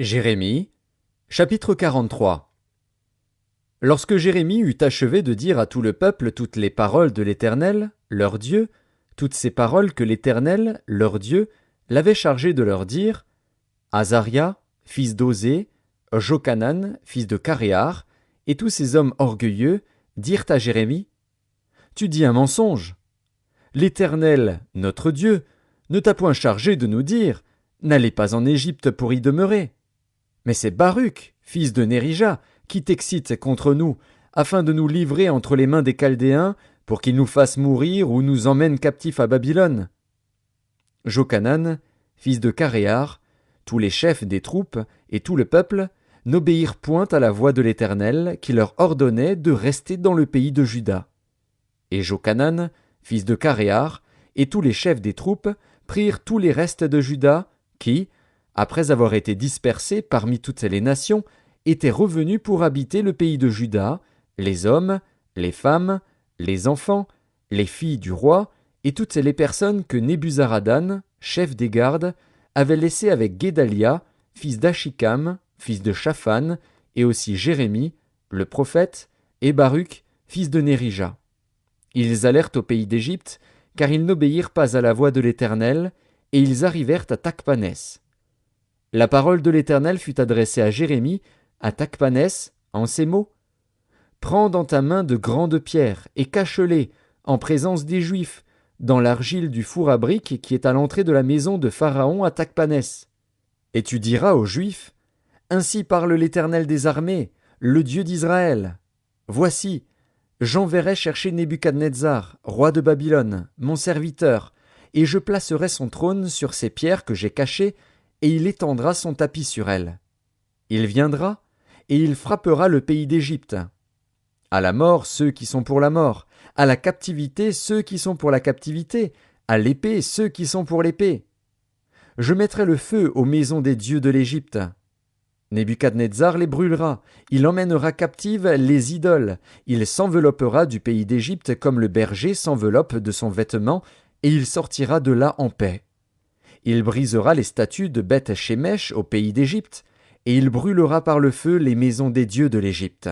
Jérémie, chapitre 43. Lorsque Jérémie eut achevé de dire à tout le peuple toutes les paroles de l'Éternel, leur Dieu, toutes ces paroles que l'Éternel, leur Dieu, l'avait chargé de leur dire, Azaria, fils d'Osée, Jochanan, fils de Caréar, et tous ces hommes orgueilleux, dirent à Jérémie, Tu dis un mensonge. L'Éternel, notre Dieu, ne t'a point chargé de nous dire, N'allez pas en Égypte pour y demeurer. Mais c'est Baruch, fils de Nérija, qui t'excite contre nous, afin de nous livrer entre les mains des Chaldéens, pour qu'ils nous fassent mourir ou nous emmènent captifs à Babylone. Jochanan, fils de Caréar, tous les chefs des troupes et tout le peuple n'obéirent point à la voix de l'Éternel qui leur ordonnait de rester dans le pays de Juda. Et Jochanan, fils de Caréar, et tous les chefs des troupes prirent tous les restes de Juda qui, après avoir été dispersés parmi toutes les nations, étaient revenus pour habiter le pays de Juda, les hommes, les femmes, les enfants, les filles du roi, et toutes les personnes que Nebuzaradan, chef des gardes, avait laissées avec Guédalia, fils d'Achikam, fils de Shaphan, et aussi Jérémie, le prophète, et Baruch, fils de Nérija. Ils allèrent au pays d'Égypte, car ils n'obéirent pas à la voix de l'Éternel, et ils arrivèrent à Tachpanès. La parole de l'Éternel fut adressée à Jérémie, à Tachpanès, en ces mots. Prends dans ta main de grandes pierres, et cache-les, en présence des Juifs, dans l'argile du four à briques qui est à l'entrée de la maison de Pharaon à Tachpanès. Et tu diras aux Juifs, Ainsi parle l'Éternel des armées, le Dieu d'Israël. Voici, j'enverrai chercher Nebuchadnezzar, roi de Babylone, mon serviteur, et je placerai son trône sur ces pierres que j'ai cachées, et il étendra son tapis sur elles. Il viendra, et il frappera le pays d'Égypte. À la mort ceux qui sont pour la mort, à la captivité ceux qui sont pour la captivité, à l'épée ceux qui sont pour l'épée. Je mettrai le feu aux maisons des dieux de l'Égypte. Nebuchadnezzar les brûlera, il emmènera captives les idoles, il s'enveloppera du pays d'Égypte comme le berger s'enveloppe de son vêtement, et il sortira de là en paix. Il brisera les statues de Beth-Shemesh au pays d'Égypte, et il brûlera par le feu les maisons des dieux de l'Égypte.